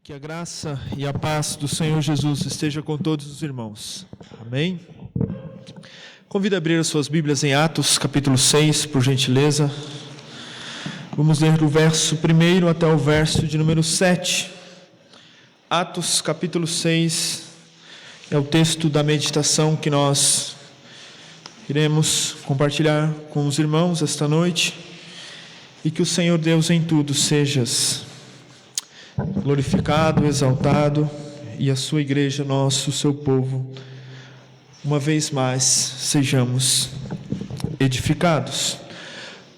Que a graça e a paz do Senhor Jesus esteja com todos os irmãos. Amém? Convido a abrir as suas Bíblias em Atos, capítulo 6, por gentileza. Vamos ler do verso 1 até o verso de número 7. Atos, capítulo 6, é o texto da meditação que nós iremos compartilhar com os irmãos esta noite. E que o Senhor Deus em tudo sejas glorificado, exaltado, e a sua igreja, nosso, o seu povo, uma vez mais, sejamos edificados.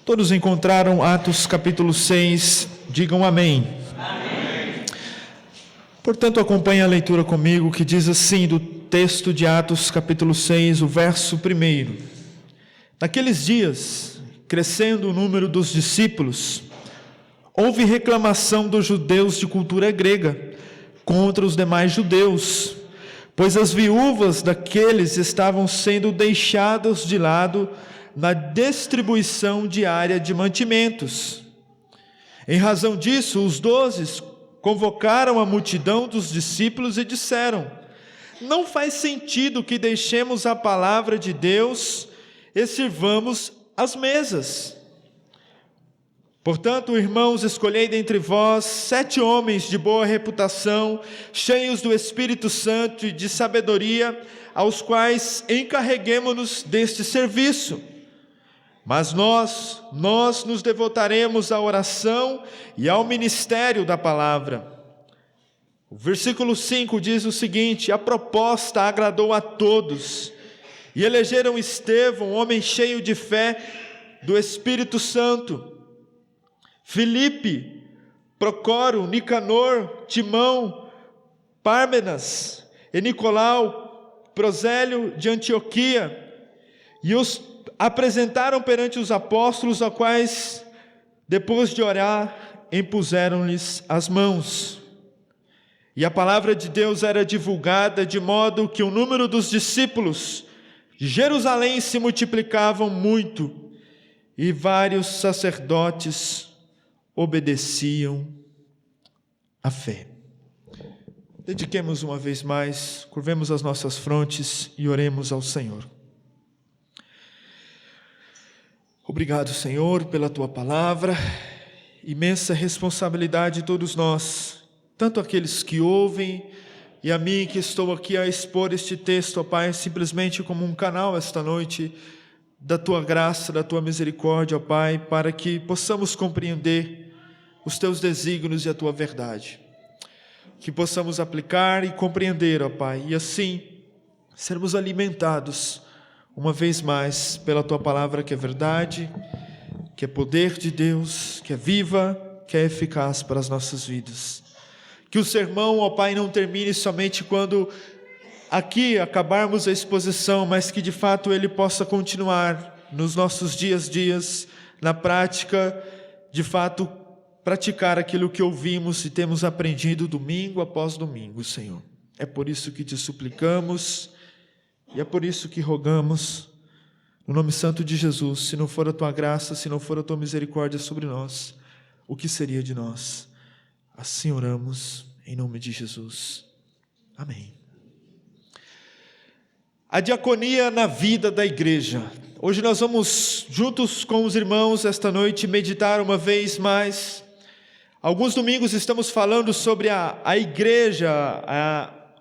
Todos encontraram Atos capítulo 6, digam amém. Amém. Portanto, acompanhe a leitura comigo, que diz assim, do texto de Atos capítulo 6, o verso 1. Naqueles dias, crescendo o número dos discípulos, houve reclamação dos judeus de cultura grega contra os demais judeus, pois as viúvas daqueles estavam sendo deixadas de lado na distribuição diária de mantimentos. Em razão disso, os 12 convocaram a multidão dos discípulos e disseram: não faz sentido que deixemos a palavra de Deus e sirvamos as mesas. Portanto, irmãos, escolhei dentre vós 7 homens de boa reputação, cheios do Espírito Santo e de sabedoria, aos quais encarreguemo-nos deste serviço. Mas nós nos devotaremos à oração e ao ministério da palavra. O versículo 5 diz o seguinte: a proposta agradou a todos, e elegeram Estevão, homem cheio de fé do Espírito Santo, Filipe, Procoro, Nicanor, Timão, Pármenas e Nicolau, Prosélio de Antioquia, e os apresentaram perante os apóstolos, aos quais, depois de orar, impuseram-lhes as mãos. E a palavra de Deus era divulgada, de modo que o número dos discípulos de Jerusalém se multiplicavam muito, e vários sacerdotes obedeciam à fé. Dediquemos uma vez mais, curvemos as nossas frontes e oremos ao Senhor. Obrigado, Senhor, pela Tua palavra. Imensa responsabilidade de todos nós, tanto aqueles que ouvem e a mim que estou aqui a expor este texto, ó Pai, simplesmente como um canal esta noite da Tua graça, da Tua misericórdia, ó Pai, para que possamos compreender os Teus desígnios e a Tua verdade, que possamos aplicar e compreender, ó Pai, e assim sermos alimentados uma vez mais pela Tua palavra, que é verdade, que é poder de Deus, que é viva, que é eficaz para as nossas vidas. Que o sermão, ó Pai, não termine somente quando aqui acabarmos a exposição, mas que de fato ele possa continuar nos nossos dias, na prática, de fato, praticar aquilo que ouvimos e temos aprendido domingo após domingo, Senhor. É por isso que te suplicamos e é por isso que rogamos, no nome santo de Jesus. Se não for a Tua graça, se não for a Tua misericórdia sobre nós, o que seria de nós? Assim oramos, em nome de Jesus. Amém. A diaconia na vida da igreja. Hoje nós vamos, juntos com os irmãos, esta noite, meditar uma vez mais. Alguns domingos estamos falando sobre a igreja,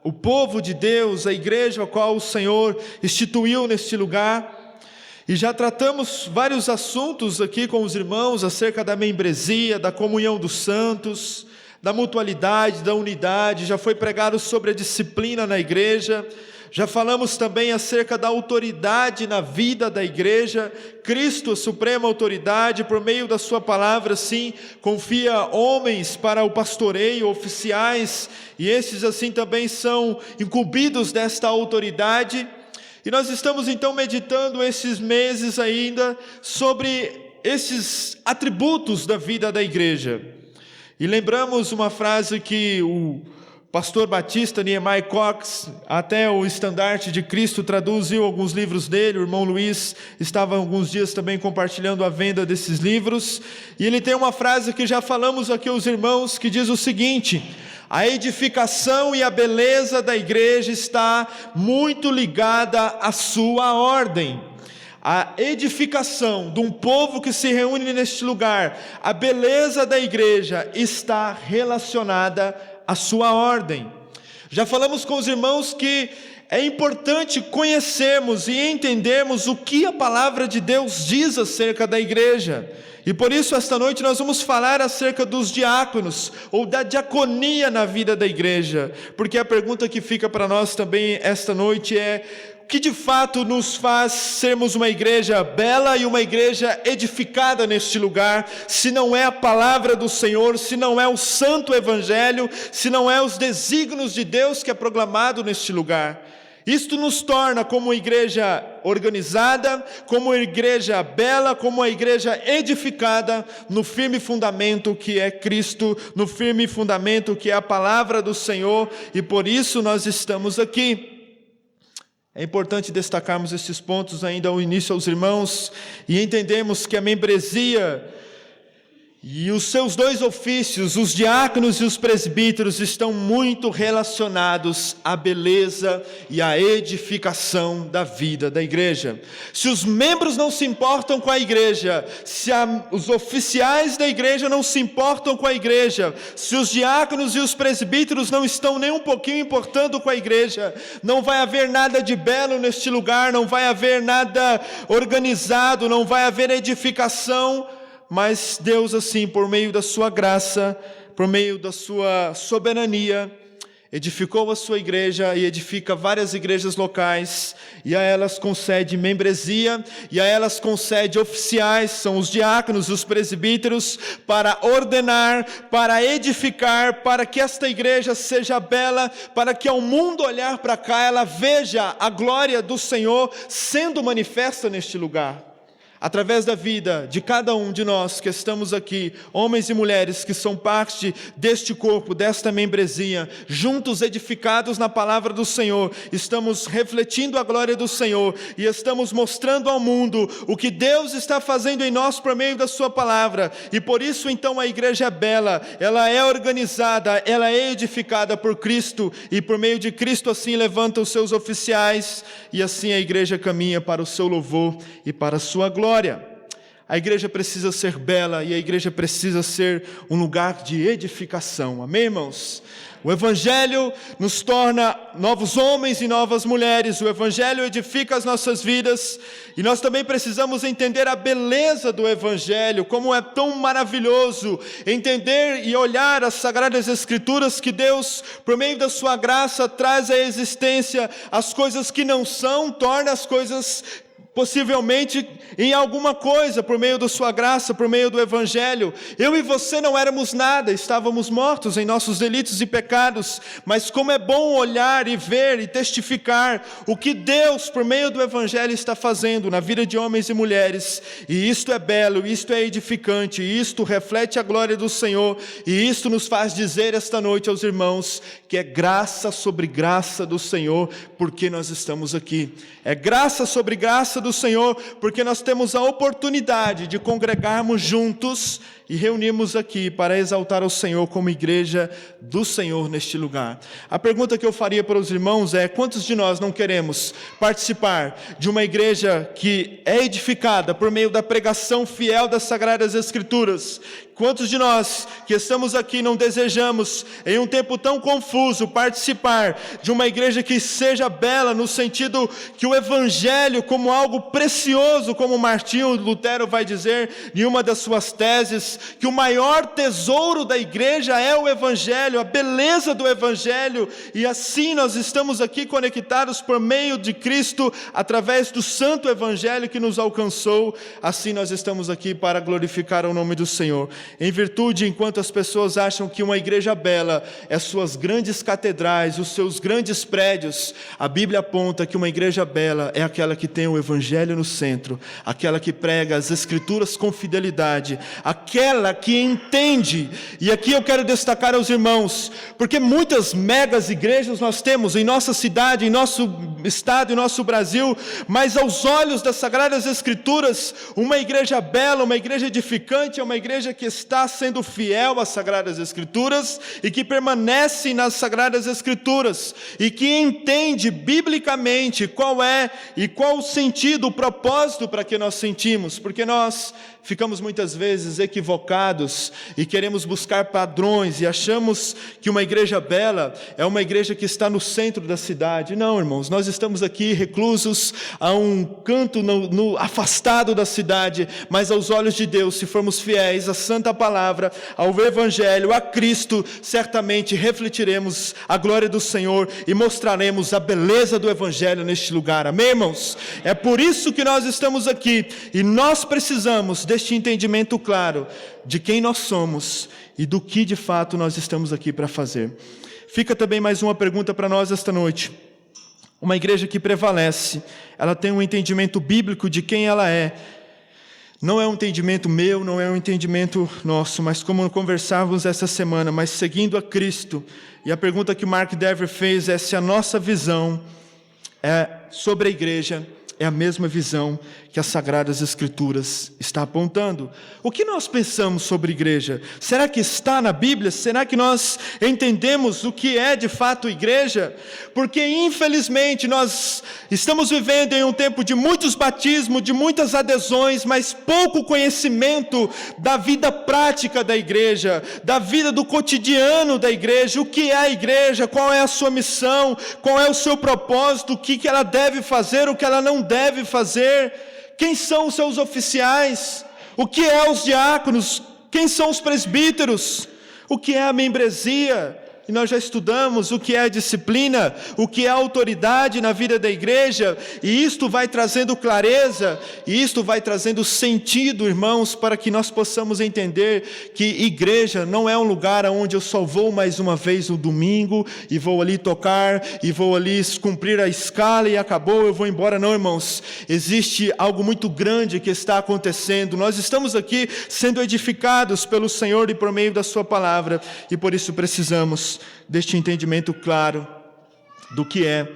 o povo de Deus, a igreja a qual o Senhor instituiu neste lugar. E já tratamos vários assuntos aqui com os irmãos acerca da membresia, da comunhão dos santos, da mutualidade, da unidade. Já foi pregado sobre a disciplina na igreja. Já falamos também acerca da autoridade na vida da igreja. Cristo, a suprema autoridade, por meio da sua palavra, sim, confia homens para o pastoreio, oficiais, e esses assim também são incumbidos desta autoridade. E nós estamos então meditando esses meses ainda sobre esses atributos da vida da igreja. E lembramos uma frase que o pastor batista Nehemiah Cox, até o Estandarte de Cristo, traduziu alguns livros dele. O irmão Luiz estava alguns dias também compartilhando a venda desses livros, e ele tem uma frase que já falamos aqui aos irmãos, que diz o seguinte: A edificação e a beleza da igreja está muito ligada à sua ordem. A edificação de um povo que se reúne neste lugar, a beleza da igreja está relacionada à sua ordem. Já falamos com os irmãos que é importante conhecermos e entendermos o que a palavra de Deus diz acerca da igreja. E por isso, esta noite, nós vamos falar acerca dos diáconos, ou da diaconia na vida da igreja. Porque a pergunta que fica para nós também esta noite é: o que de fato nos faz sermos uma igreja bela e uma igreja edificada neste lugar, se não é a palavra do Senhor, se não é o santo evangelho, se não é os desígnios de Deus que é proclamado neste lugar? Isto nos torna como uma igreja organizada, como uma igreja bela, como uma igreja edificada no firme fundamento que é Cristo, no firme fundamento que é a palavra do Senhor, e por isso nós estamos aqui. É importante destacarmos esses pontos ainda ao início aos irmãos, e entendemos que a membresia e os seus dois ofícios, os diáconos e os presbíteros, estão muito relacionados à beleza e à edificação da vida da igreja. Se os membros não se importam com a igreja, se os oficiais da igreja não se importam com a igreja, se os diáconos e os presbíteros não estão nem um pouquinho importando com a igreja, não vai haver nada de belo neste lugar, não vai haver nada organizado, não vai haver edificação. Mas Deus, assim, por meio da sua graça, por meio da sua soberania, edificou a sua igreja e edifica várias igrejas locais, e a elas concede membresia, e a elas concede oficiais, são os diáconos, os presbíteros, para ordenar, para edificar, para que esta igreja seja bela, para que ao mundo olhar para cá, ela veja a glória do Senhor sendo manifesta neste lugar. Através da vida de cada um de nós que estamos aqui, homens e mulheres que são parte deste corpo, desta membresia, juntos edificados na palavra do Senhor, estamos refletindo a glória do Senhor e estamos mostrando ao mundo o que Deus está fazendo em nós por meio da sua palavra. E por isso então a igreja é bela, ela é organizada, ela é edificada por Cristo, e por meio de Cristo assim levanta os seus oficiais, e assim a igreja caminha para o seu louvor e para a sua glória. A igreja precisa ser bela e a igreja precisa ser um lugar de edificação. Amém, irmãos? O Evangelho nos torna novos homens e novas mulheres. O Evangelho edifica as nossas vidas. E nós também precisamos entender a beleza do Evangelho, como é tão maravilhoso entender e olhar as Sagradas Escrituras, que Deus, por meio da sua graça, traz à existência as coisas que não são, torna as coisas possivelmente em alguma coisa, por meio da sua graça, por meio do Evangelho. Eu e você não éramos nada, estávamos mortos em nossos delitos e pecados, mas como é bom olhar e ver e testificar o que Deus, por meio do Evangelho, está fazendo na vida de homens e mulheres, e isto é belo, isto é edificante, isto reflete a glória do Senhor, e isto nos faz dizer esta noite aos irmãos, que é graça sobre graça do Senhor, porque nós estamos aqui. É graça sobre graça do Senhor, porque nós temos a oportunidade de congregarmos juntos e reunirmos aqui para exaltar o Senhor como igreja do Senhor neste lugar. A pergunta que eu faria para os irmãos é: quantos de nós não queremos participar de uma igreja que é edificada por meio da pregação fiel das Sagradas Escrituras? Quantos de nós que estamos aqui não desejamos, em um tempo tão confuso, participar de uma igreja que seja bela, no sentido que o Evangelho, como algo precioso, como Martinho Lutero vai dizer em uma das suas teses, que o maior tesouro da igreja é o Evangelho, a beleza do Evangelho, e assim nós estamos aqui conectados por meio de Cristo, através do santo Evangelho que nos alcançou. Assim nós estamos aqui para glorificar o nome do Senhor. Em virtude, enquanto as pessoas acham que uma igreja bela é suas grandes catedrais, os seus grandes prédios, a Bíblia aponta que uma igreja bela é aquela que tem o Evangelho no centro, aquela que prega as Escrituras com fidelidade, aquela que entende. E aqui eu quero destacar aos irmãos, porque muitas megas igrejas nós temos em nossa cidade, em nosso estado, em nosso Brasil, mas aos olhos das Sagradas Escrituras, uma igreja bela, uma igreja edificante, é uma igreja que está sendo fiel às Sagradas Escrituras e que permanece nas Sagradas Escrituras e que entende biblicamente qual é e qual o sentido, o propósito para que nós sentimos, porque nós ficamos muitas vezes equivocados e queremos buscar padrões e achamos que uma igreja bela é uma igreja que está no centro da cidade. Não, irmãos, nós estamos aqui reclusos a um canto afastado da cidade, mas aos olhos de Deus, se formos fiéis à santa palavra, ao evangelho, a Cristo, certamente refletiremos a glória do Senhor e mostraremos a beleza do evangelho neste lugar. Amém, irmãos? É por isso que nós estamos aqui e nós precisamos deste entendimento claro de quem nós somos e do que de fato nós estamos aqui para fazer. Fica também mais uma pergunta para nós esta noite. Uma igreja que prevalece, ela tem um entendimento bíblico de quem ela é. Não é um entendimento meu, não é um entendimento nosso, mas como conversávamos essa semana, mas seguindo a Cristo. E a pergunta que o Mark Dever fez é se a nossa visão sobre a igreja é a mesma visão que as Sagradas Escrituras está apontando. O que nós pensamos sobre igreja? Será que está na Bíblia? Será que nós entendemos o que é de fato igreja? Porque infelizmente nós estamos vivendo em um tempo de muitos batismos, de muitas adesões, mas pouco conhecimento da vida prática da igreja, da vida do cotidiano da igreja. O que é a igreja? Qual é a sua missão? Qual é o seu propósito? O que ela deve fazer? O que ela não deve fazer? Quem são os seus oficiais? O que é os diáconos? Quem são os presbíteros? O que é a membresia? E nós já estudamos o que é a disciplina, o que é a autoridade na vida da igreja, e isto vai trazendo clareza, e isto vai trazendo sentido, irmãos, para que nós possamos entender que igreja não é um lugar onde eu só vou mais uma vez no domingo, e vou ali tocar, e vou ali cumprir a escala, e acabou, eu vou embora. Não, irmãos, existe algo muito grande que está acontecendo. Nós estamos aqui sendo edificados pelo Senhor e por meio da sua palavra, e por isso precisamos deste entendimento claro do que é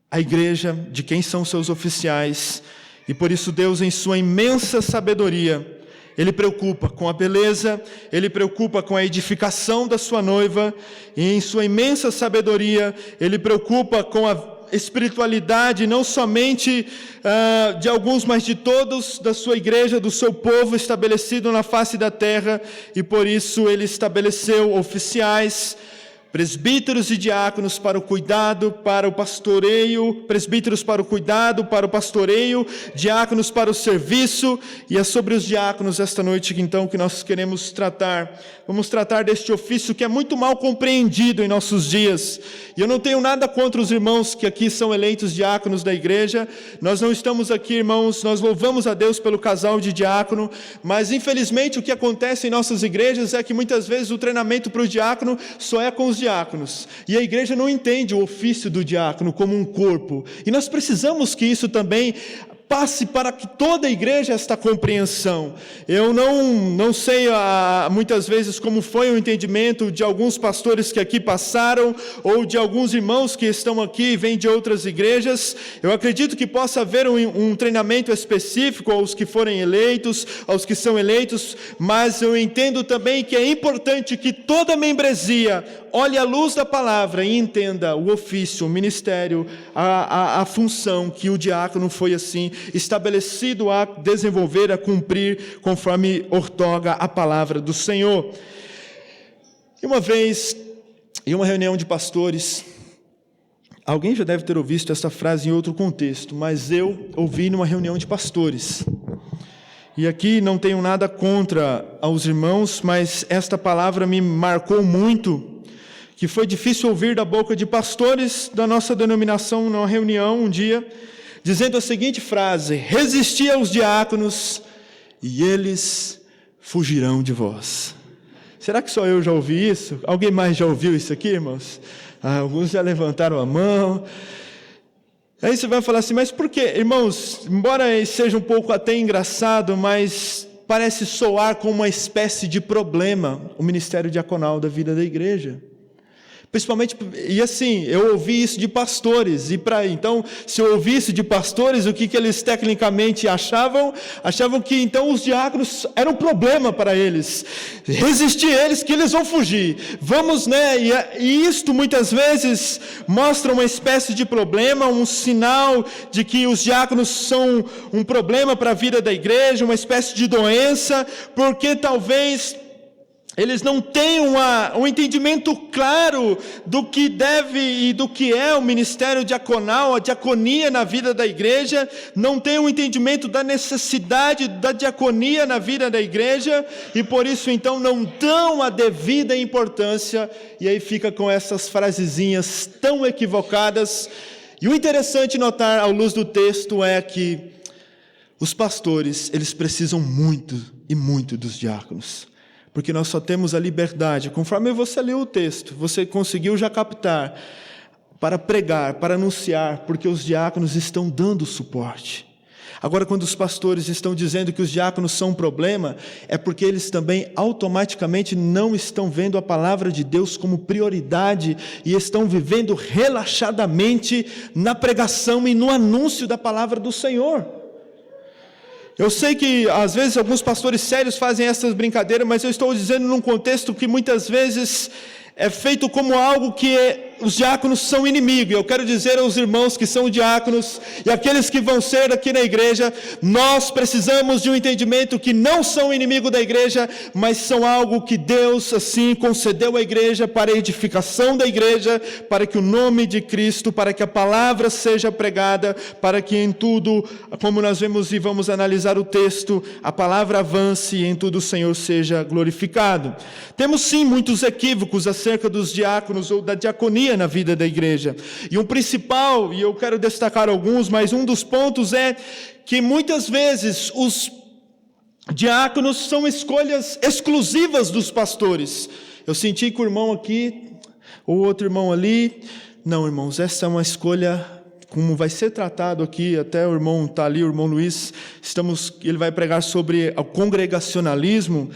a igreja, de quem são seus oficiais, e por isso Deus, em sua imensa sabedoria, Ele preocupa com a beleza, Ele preocupa com a edificação da sua noiva, e em sua imensa sabedoria, Ele preocupa com a espiritualidade, não somente de alguns, mas de todos da sua igreja, do seu povo estabelecido na face da terra, e por isso Ele estabeleceu oficiais, presbíteros e diáconos para o cuidado, para o pastoreio, presbíteros para o cuidado, para o pastoreio, diáconos para o serviço, e é sobre os diáconos esta noite então que nós queremos tratar. Vamos tratar deste ofício que é muito mal compreendido em nossos dias, e eu não tenho nada contra os irmãos que aqui são eleitos diáconos da igreja. Nós não estamos aqui, irmãos, nós louvamos a Deus pelo casal de diácono, mas infelizmente o que acontece em nossas igrejas é que muitas vezes o treinamento para o diácono só é com os diáconos, e a igreja não entende o ofício do diácono como um corpo, e nós precisamos que isso também passe para que toda a igreja esta compreensão. Eu não sei muitas vezes como foi o entendimento de alguns pastores que aqui passaram, ou de alguns irmãos que estão aqui e vêm de outras igrejas. Eu acredito que possa haver um treinamento específico aos que forem eleitos, aos que são eleitos, mas eu entendo também que é importante que toda membresia olhe à luz da palavra e entenda o ofício, o ministério, a função que o diácono foi assim estabelecido a desenvolver, a cumprir, conforme ortoga a palavra do Senhor. E uma vez, em uma reunião de pastores, alguém já deve ter ouvido essa frase em outro contexto, mas eu ouvi numa reunião de pastores. E aqui não tenho nada contra aos irmãos, mas esta palavra me marcou muito, que foi difícil ouvir da boca de pastores da nossa denominação numa reunião um dia, dizendo a seguinte frase: resisti aos diáconos e eles fugirão de vós. Será que só eu já ouvi isso? Alguém mais já ouviu isso aqui, irmãos? Alguns já levantaram a mão. Aí você vai falar assim, mas por quê? Irmãos, embora seja um pouco até engraçado, mas parece soar como uma espécie de problema o ministério diaconal da vida da igreja. Principalmente, e assim, eu ouvi isso de pastores, então, se eu ouvi isso de pastores, o que eles tecnicamente achavam? Achavam que então os diáconos eram um problema para eles, resistir a eles que eles vão fugir, vamos, né, e isto muitas vezes mostra uma espécie de problema, um sinal de que os diáconos são um problema para a vida da igreja, uma espécie de doença, porque talvez eles não têm um entendimento claro do que deve e do que é o ministério diaconal, a diaconia na vida da igreja, não têm um entendimento da necessidade da diaconia na vida da igreja, e por isso então não dão a devida importância, e aí fica com essas frasezinhas tão equivocadas. E o interessante notar à luz do texto é que os pastores, eles precisam muito e muito dos diáconos. Porque nós só temos a liberdade, conforme você leu o texto, você conseguiu já captar, para pregar, para anunciar, porque os diáconos estão dando suporte. Agora, quando os pastores estão dizendo que os diáconos são um problema, é porque eles também automaticamente não estão vendo a palavra de Deus como prioridade e estão vivendo relaxadamente na pregação e no anúncio da palavra do Senhor. Eu sei que às vezes alguns pastores sérios fazem essas brincadeiras, mas eu estou dizendo num contexto que muitas vezes é feito como algo que os diáconos são inimigos. Eu quero dizer aos irmãos que são diáconos e aqueles que vão ser aqui na igreja, nós precisamos de um entendimento que não são inimigo da igreja, mas são algo que Deus assim concedeu à igreja para a edificação da igreja, para que o nome de Cristo, para que a palavra seja pregada, para que em tudo, como nós vemos e vamos analisar o texto, a palavra avance e em tudo o Senhor seja glorificado. Temos sim muitos equívocos acerca dos diáconos ou da diaconia na vida da igreja. E um principal, e eu quero destacar alguns, mas um dos pontos é que muitas vezes os diáconos são escolhas exclusivas dos pastores. Eu senti que o irmão aqui, ou outro irmão ali, não, irmãos, essa é uma escolha, como vai ser tratado aqui, até o irmão está ali, o irmão Luiz, ele vai pregar sobre o congregacionalismo,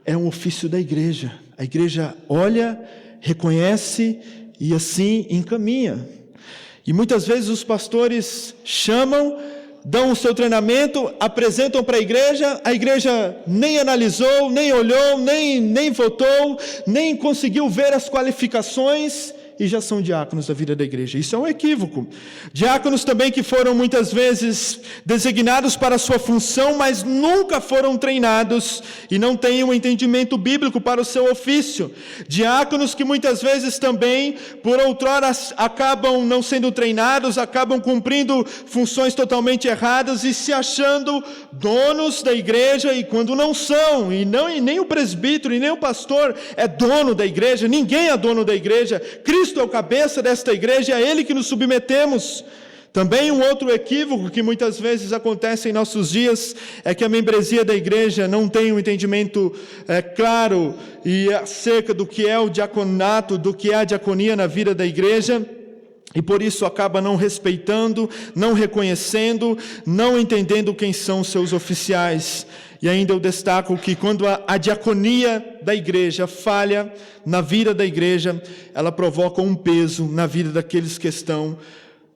é um ofício da igreja. A igreja olha, reconhece e assim encaminha. E muitas vezes os pastores chamam, dão o seu treinamento, apresentam para a igreja nem analisou, nem olhou, nem votou, nem conseguiu ver as qualificações, e já são diáconos da vida da igreja. Isso é um equívoco. Diáconos também que foram muitas vezes designados para a sua função, mas nunca foram treinados e não têm um entendimento bíblico para o seu ofício. Diáconos que muitas vezes também, por outrora, acabam não sendo treinados, acabam cumprindo funções totalmente erradas e se achando donos da igreja, e quando não são, e nem o presbítero e nem o pastor é dono da igreja, ninguém é dono da igreja. Cristo é o cabeça desta igreja, é a Ele que nos submetemos. Também um outro equívoco que muitas vezes acontece em nossos dias é que a membresia da igreja não tem um entendimento claro e acerca do que é o diaconato, do que é a diaconia na vida da igreja, e por isso acaba não respeitando, não reconhecendo, não entendendo quem são seus oficiais. E ainda eu destaco que quando a diaconia da igreja falha na vida da igreja, ela provoca um peso na vida daqueles que estão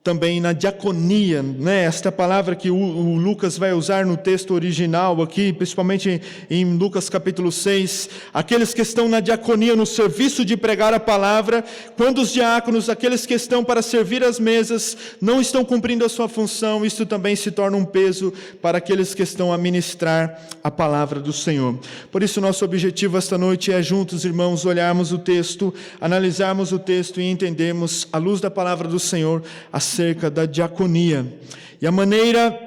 também na diaconia, né? Esta palavra que o Lucas vai usar no texto original aqui, principalmente em Lucas capítulo 6, aqueles que estão na diaconia, no serviço de pregar a palavra, quando os diáconos, aqueles que estão para servir as mesas, não estão cumprindo a sua função, isso também se torna um peso para aqueles que estão a ministrar a palavra do Senhor. Por isso nosso objetivo esta noite é juntos, irmãos, olharmos o texto, analisarmos o texto e entendermos, à luz da palavra do Senhor, acerca da diaconia e a maneira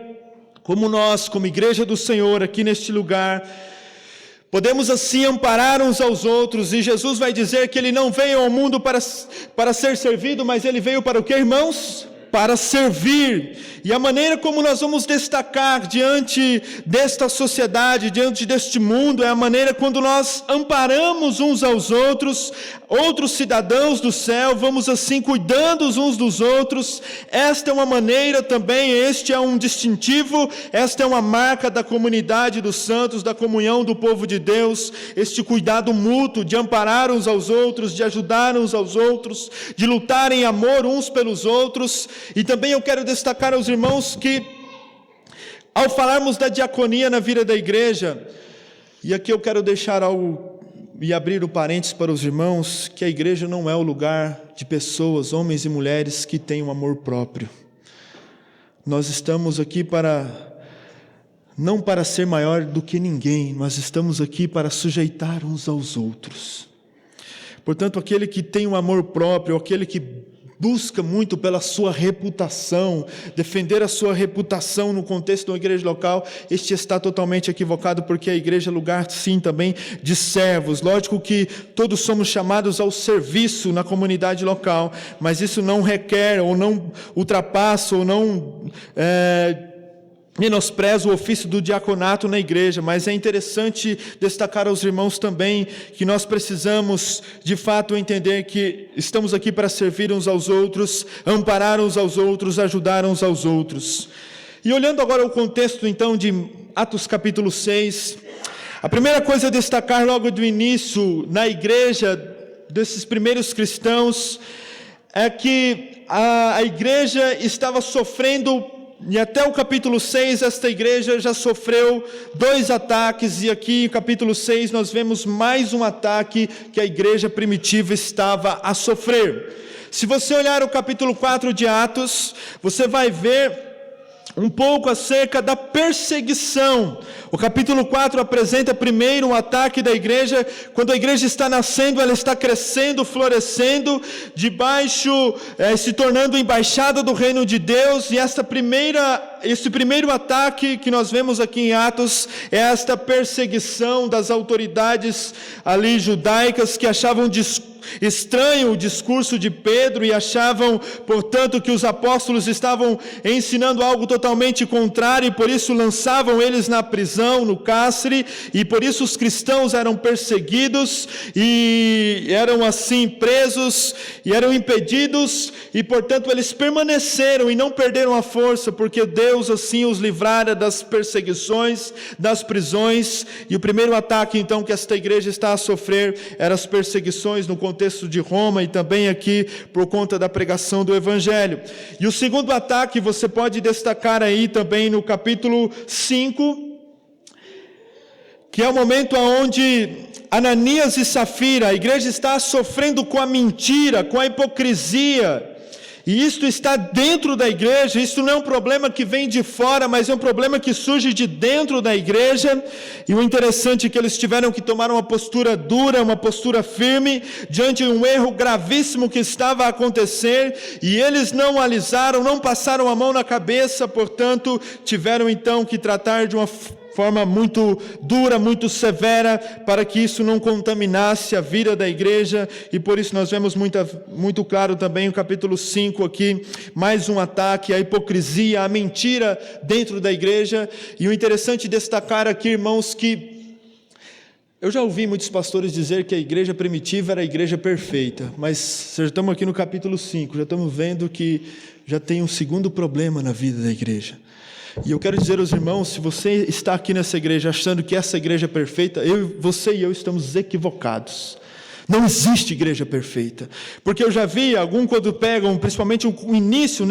como nós, como igreja do Senhor, aqui neste lugar, podemos assim amparar uns aos outros. E Jesus vai dizer que Ele não veio ao mundo para ser servido, mas Ele veio para o que, irmãos? para servir. E a maneira como nós vamos destacar diante desta sociedade, diante deste mundo, é a maneira quando nós amparamos uns aos outros, outros cidadãos do céu, vamos assim cuidando uns dos outros. Esta é uma maneira também, este é um distintivo, esta é uma marca da comunidade dos santos, da comunhão do povo de Deus, este cuidado mútuo de amparar uns aos outros, de ajudar uns aos outros, de lutar em amor uns pelos outros. E também eu quero destacar aos irmãos que, ao falarmos da diaconia na vida da igreja, e aqui eu quero deixar algo e abrir o parênteses para os irmãos, que a igreja não é o lugar de pessoas, homens e mulheres que têm um amor próprio. Nós estamos aqui não para ser maior do que ninguém, nós estamos aqui para sujeitar uns aos outros. Portanto, aquele que tem um amor próprio, aquele que busca muito pela sua reputação, defender a sua reputação no contexto da igreja local, este está totalmente equivocado, porque a igreja é lugar, sim, também de servos. Lógico que todos somos chamados ao serviço na comunidade local, mas isso não requer, ou não ultrapassa, ou não menospreza o ofício do diaconato na igreja. Mas é interessante destacar aos irmãos também que nós precisamos de fato entender que estamos aqui para servir uns aos outros, amparar uns aos outros, ajudar uns aos outros. E olhando agora o contexto então de Atos capítulo 6, a primeira coisa a destacar logo do início na igreja desses primeiros cristãos é que a igreja estava sofrendo. E até o capítulo 6, esta igreja já sofreu 2 ataques, e aqui no capítulo 6 nós vemos mais um ataque que a igreja primitiva estava a sofrer. Se você olhar o capítulo 4 de Atos, você vai ver um pouco acerca da perseguição. O capítulo 4 apresenta primeiro um ataque da igreja. Quando a igreja está nascendo, ela está crescendo, florescendo, se tornando embaixada do reino de Deus. E esse primeiro ataque que nós vemos aqui em Atos é esta perseguição das autoridades ali judaicas, que achavam estranho o discurso de Pedro e achavam, portanto, que os apóstolos estavam ensinando algo totalmente contrário, e por isso lançavam eles na prisão, no cárcere, e por isso os cristãos eram perseguidos e eram assim presos e eram impedidos, e portanto eles permaneceram e não perderam a força, porque Deus assim os livrara das perseguições, das prisões. E o primeiro ataque então que esta igreja está a sofrer eram as perseguições no contexto de Roma, e também aqui por conta da pregação do Evangelho. E o segundo ataque você pode destacar aí também no capítulo 5, que é o momento onde Ananias e Safira, a igreja está sofrendo com a mentira, com a hipocrisia. E isto está dentro da igreja. Isso não é um problema que vem de fora, mas é um problema que surge de dentro da igreja. E o interessante é que eles tiveram que tomar uma postura dura, uma postura firme, diante de um erro gravíssimo que estava a acontecer, e eles não alisaram, não passaram a mão na cabeça, portanto, tiveram então que tratar de uma forma muito dura, muito severa, para que isso não contaminasse a vida da igreja. E por isso nós vemos muito claro também o capítulo 5 aqui, mais um ataque à hipocrisia, à mentira dentro da igreja. E o interessante destacar aqui, irmãos, que eu já ouvi muitos pastores dizer que a igreja primitiva era a igreja perfeita, mas já estamos aqui no capítulo 5, já estamos vendo que já tem um segundo problema na vida da igreja. E eu quero dizer aos irmãos, se você está aqui nessa igreja achando que essa igreja é perfeita, você e eu estamos equivocados. Não existe igreja perfeita, porque eu já vi quando pegam, principalmente o início,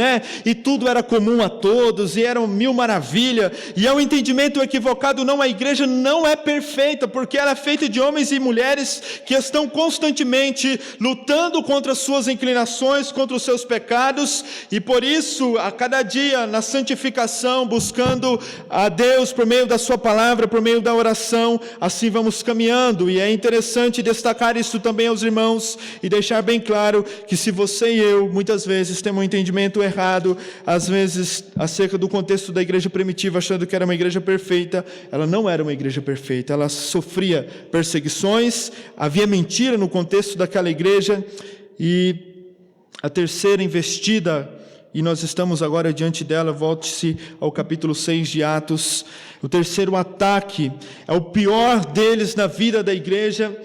e tudo era comum a todos, e eram mil maravilhas, e é um entendimento equivocado. Não, a igreja não é perfeita, porque ela é feita de homens e mulheres que estão constantemente lutando contra as suas inclinações, contra os seus pecados, e por isso, a cada dia, na santificação, buscando a Deus por meio da sua palavra, por meio da oração, assim vamos caminhando. E é interessante destacar isso também aos irmãos e deixar bem claro que se você e eu muitas vezes temos um entendimento errado, às vezes acerca do contexto da igreja primitiva, achando que era uma igreja perfeita, ela não era uma igreja perfeita, ela sofria perseguições, havia mentira no contexto daquela igreja. E a terceira investida e nós estamos agora diante dela. Volte-se ao capítulo 6 de Atos. O terceiro ataque é o pior deles na vida da igreja,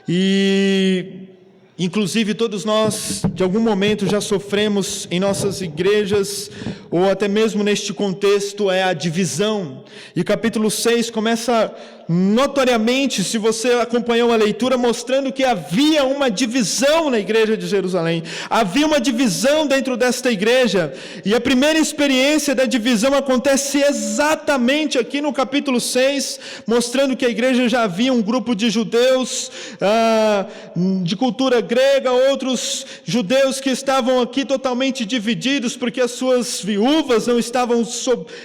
e inclusive todos nós, de algum momento, já sofremos em nossas igrejas, ou até mesmo neste contexto, é a divisão. E o capítulo 6 começa notoriamente, se você acompanhou a leitura, mostrando que havia uma divisão na igreja de Jerusalém. Havia uma divisão dentro desta igreja. E a primeira experiência da divisão acontece exatamente aqui no capítulo 6, mostrando que a igreja já havia um grupo de judeus de cultura grega, outros judeus que estavam aqui totalmente divididos, porque as suas viúvas não estavam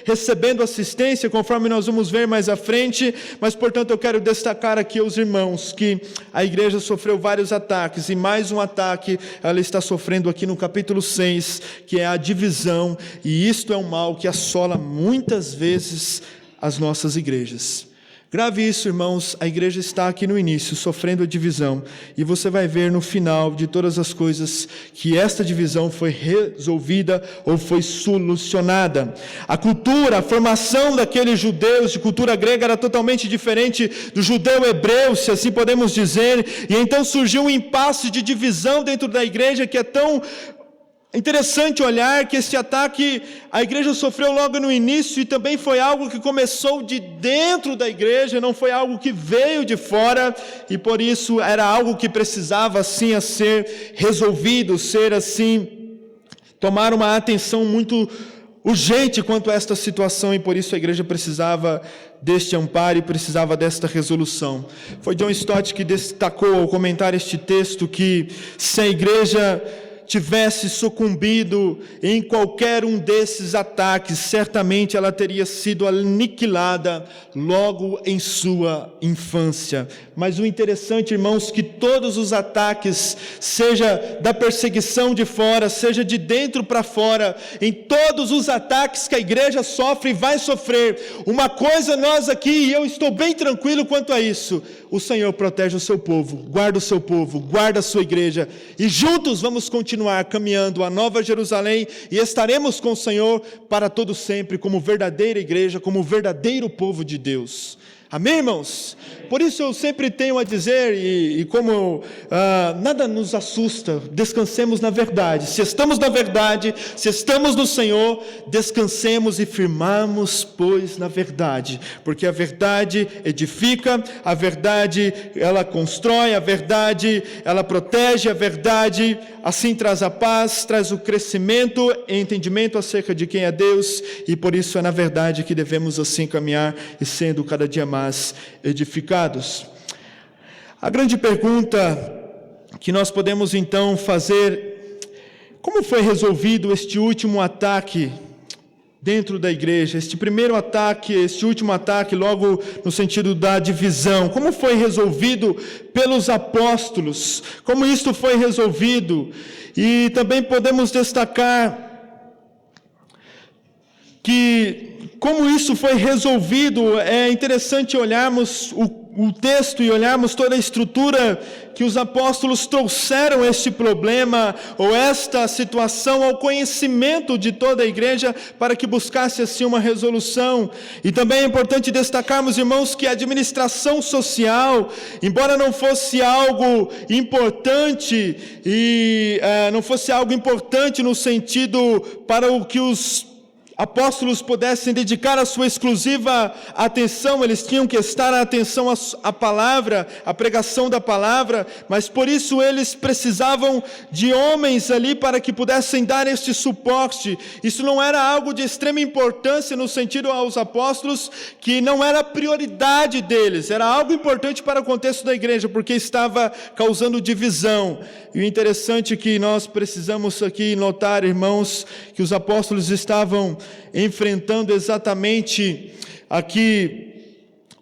recebendo assistência, conforme nós vamos ver mais à frente. Mas, portanto, eu quero destacar aqui aos irmãos que a igreja sofreu vários ataques, e mais um ataque ela está sofrendo aqui no capítulo 6, que é a divisão, e isto é um mal que assola muitas vezes as nossas igrejas. Grave isso, irmãos, a igreja está aqui no início sofrendo a divisão, e você vai ver no final de todas as coisas que esta divisão foi resolvida ou foi solucionada. A cultura, a formação daqueles judeus de cultura grega era totalmente diferente do judeu hebreu, se assim podemos dizer, e então surgiu um impasse de divisão dentro da igreja que é tão interessante olhar que esse ataque a igreja sofreu logo no início, e também foi algo que começou de dentro da igreja, não foi algo que veio de fora, e por isso era algo que precisava assim a ser resolvido, ser assim, tomar uma atenção muito urgente quanto a esta situação, e por isso a igreja precisava deste amparo e precisava desta resolução. Foi John Stott que destacou ao comentar este texto que se a igreja tivesse sucumbido em qualquer um desses ataques, certamente ela teria sido aniquilada logo em sua infância. Mas o interessante, irmãos, que todos os ataques, seja da perseguição de fora, seja de dentro para fora, em todos os ataques que a igreja sofre e vai sofrer, uma coisa nós aqui, e eu estou bem tranquilo quanto a isso: o Senhor protege o seu povo, guarda o seu povo, guarda a sua igreja, e juntos vamos continuar caminhando a Nova Jerusalém, e estaremos com o Senhor para todo sempre, como verdadeira igreja, como verdadeiro povo de Deus. Amém, irmãos? Por isso eu sempre tenho a dizer, e como nada nos assusta, descansemos na verdade. Se estamos na verdade, se estamos no Senhor, descansemos e firmamos, pois, na verdade. Porque a verdade edifica, a verdade ela constrói, a verdade ela protege, a verdade assim traz a paz, traz o crescimento e entendimento acerca de quem é Deus, e por isso é na verdade que devemos assim caminhar e sendo cada dia mais edificados. A grande pergunta que nós podemos então fazer: como foi resolvido este último ataque dentro da igreja? Este primeiro ataque, este último ataque, logo no sentido da divisão, como foi resolvido pelos apóstolos? Como isto foi resolvido? E também podemos destacar que como isso foi resolvido. É interessante olharmos o texto e olharmos toda a estrutura que os apóstolos trouxeram este problema ou esta situação ao conhecimento de toda a igreja para que buscasse assim uma resolução. E também é importante destacarmos, irmãos, que a administração social, embora não fosse algo importante no sentido para o que os apóstolos pudessem dedicar a sua exclusiva atenção, eles tinham que estar à atenção à palavra, à pregação da palavra, mas por isso eles precisavam de homens ali para que pudessem dar este suporte. Isso não era algo de extrema importância no sentido aos apóstolos, que não era prioridade deles, era algo importante para o contexto da igreja, porque estava causando divisão. E o interessante é que nós precisamos aqui notar, irmãos, que os apóstolos estavam enfrentando exatamente aqui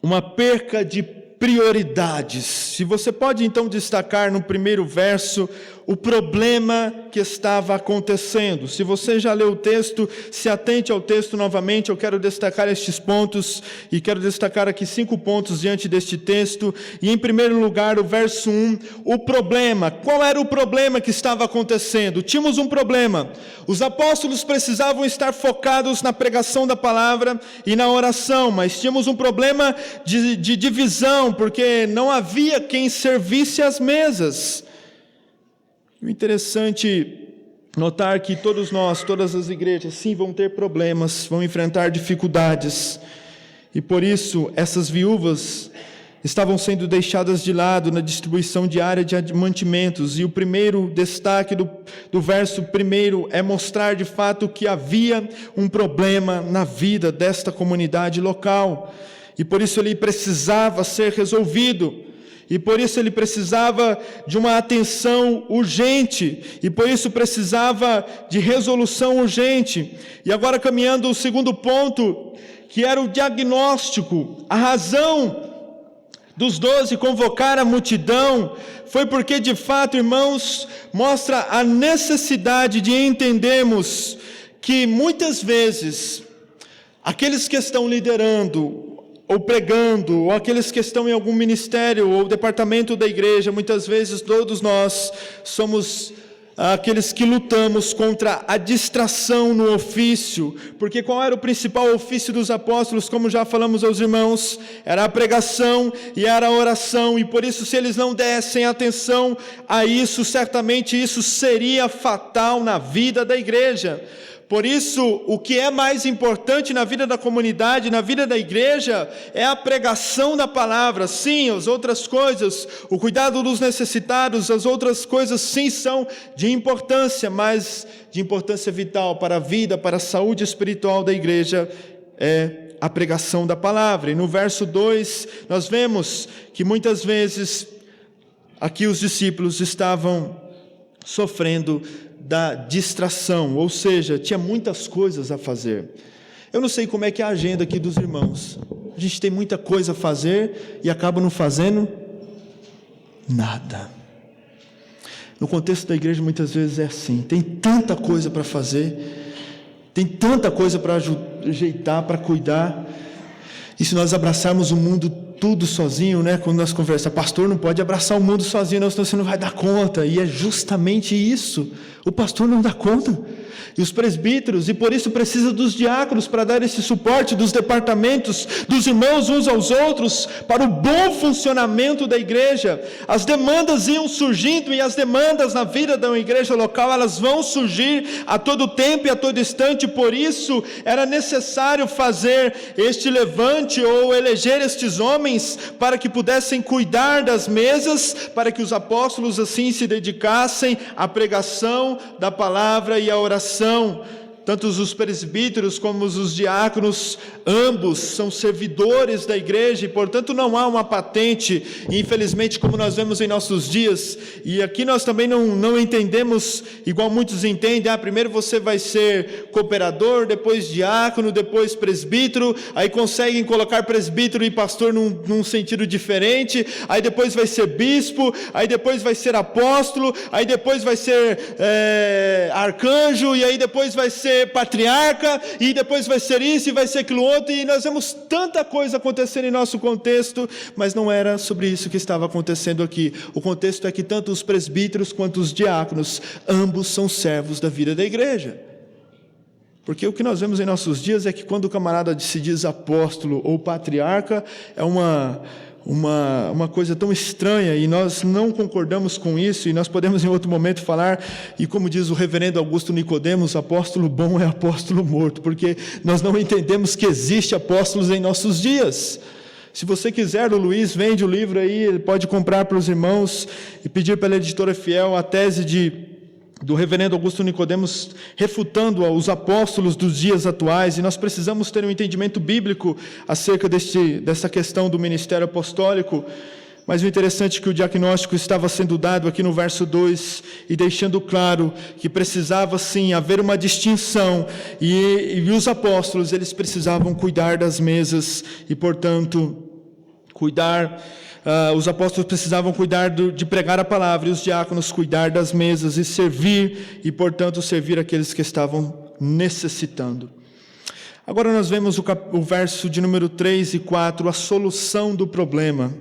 uma perca de prioridades. Se você pode então destacar no primeiro verso, o problema que estava acontecendo. Se você já leu o texto, se atente ao texto novamente. Eu quero destacar estes pontos e quero destacar aqui 5 pontos diante deste texto. E em primeiro lugar, o verso 1, o problema. Qual era o problema que estava acontecendo? Tínhamos um problema. Os apóstolos precisavam estar focados na pregação da palavra e na oração, mas tínhamos um problema de divisão, porque não havia quem servisse às mesas. O interessante notar que todos nós, todas as igrejas, sim, vão ter problemas, vão enfrentar dificuldades. E por isso, essas viúvas estavam sendo deixadas de lado na distribuição diária de mantimentos. E o primeiro destaque do verso primeiro é mostrar de fato que havia um problema na vida desta comunidade local. E por isso ele precisava ser resolvido. E por isso ele precisava de uma atenção urgente, e por isso precisava de resolução urgente. E agora caminhando o segundo ponto, que era o diagnóstico. A razão dos 12 convocar a multidão foi porque de fato, irmãos, mostra a necessidade de entendermos que muitas vezes aqueles que estão liderando ou pregando, ou aqueles que estão em algum ministério ou departamento da igreja, muitas vezes todos nós somos aqueles que lutamos contra a distração no ofício, porque qual era o principal ofício dos apóstolos, como já falamos aos irmãos? Era a pregação e era a oração, e por isso se eles não dessem atenção a isso, certamente isso seria fatal na vida da igreja. Por isso, o que é mais importante na vida da comunidade, na vida da igreja, é a pregação da palavra. Sim, as outras coisas, o cuidado dos necessitados, as outras coisas sim são de importância, mas de importância vital para a vida, para a saúde espiritual da igreja, é a pregação da palavra. E no verso 2, nós vemos que muitas vezes aqui os discípulos estavam sofrendo da distração, ou seja, tinha muitas coisas a fazer. Eu não sei como é que é a agenda aqui dos irmãos. A gente tem muita coisa a fazer e acaba não fazendo nada. No contexto da igreja muitas vezes é assim, tem tanta coisa para fazer, tem tanta coisa para ajeitar, para cuidar, e se nós abraçarmos o mundo tudo sozinho, né? Quando nós conversamos, pastor não pode abraçar o mundo sozinho, não, senão você não vai dar conta. E é justamente isso, o pastor não dá conta, e os presbíteros, e por isso precisa dos diáconos para dar esse suporte, dos departamentos, dos irmãos uns aos outros, para o bom funcionamento da igreja. As demandas iam surgindo, e as demandas na vida da igreja local, elas vão surgir a todo tempo e a todo instante. Por isso era necessário fazer este levante, ou eleger estes homens, para que pudessem cuidar das mesas, para que os apóstolos assim se dedicassem à pregação da palavra e à oração. Tanto os presbíteros como os diáconos, ambos são servidores da igreja, e portanto não há uma patente, infelizmente, como nós vemos em nossos dias. E aqui nós também não entendemos igual muitos entendem. Primeiro você vai ser cooperador, depois diácono, depois presbítero, aí conseguem colocar presbítero e pastor num sentido diferente, aí depois vai ser bispo, aí depois vai ser apóstolo, aí depois vai ser arcanjo, e aí depois vai ser patriarca, e depois vai ser isso e vai ser aquilo outro, e nós vemos tanta coisa acontecendo em nosso contexto, mas não era sobre isso que estava acontecendo aqui. O contexto é que tanto os presbíteros quanto os diáconos, ambos são servos da vida da igreja. Porque o que nós vemos em nossos dias é que quando o camarada se diz apóstolo ou patriarca, é uma coisa tão estranha, e nós não concordamos com isso, e nós podemos em outro momento falar, e como diz o reverendo Augusto Nicodemos, apóstolo bom é apóstolo morto, porque nós não entendemos que existe apóstolos em nossos dias. Se você quiser, o Luiz vende o livro aí, ele pode comprar para os irmãos, e pedir pela editora Fiel a tese do reverendo Augusto Nicodemos, refutando os apóstolos dos dias atuais, e nós precisamos ter um entendimento bíblico acerca dessa questão do ministério apostólico. Mas o interessante é que o diagnóstico estava sendo dado aqui no verso 2, e deixando claro que precisava sim haver uma distinção, e os apóstolos, eles precisavam cuidar das mesas, e portanto, cuidar os apóstolos precisavam cuidar de pregar a palavra, e os diáconos cuidar das mesas e servir, e portanto servir aqueles que estavam necessitando. Agora nós vemos o verso de número 3 e 4, a solução do problema.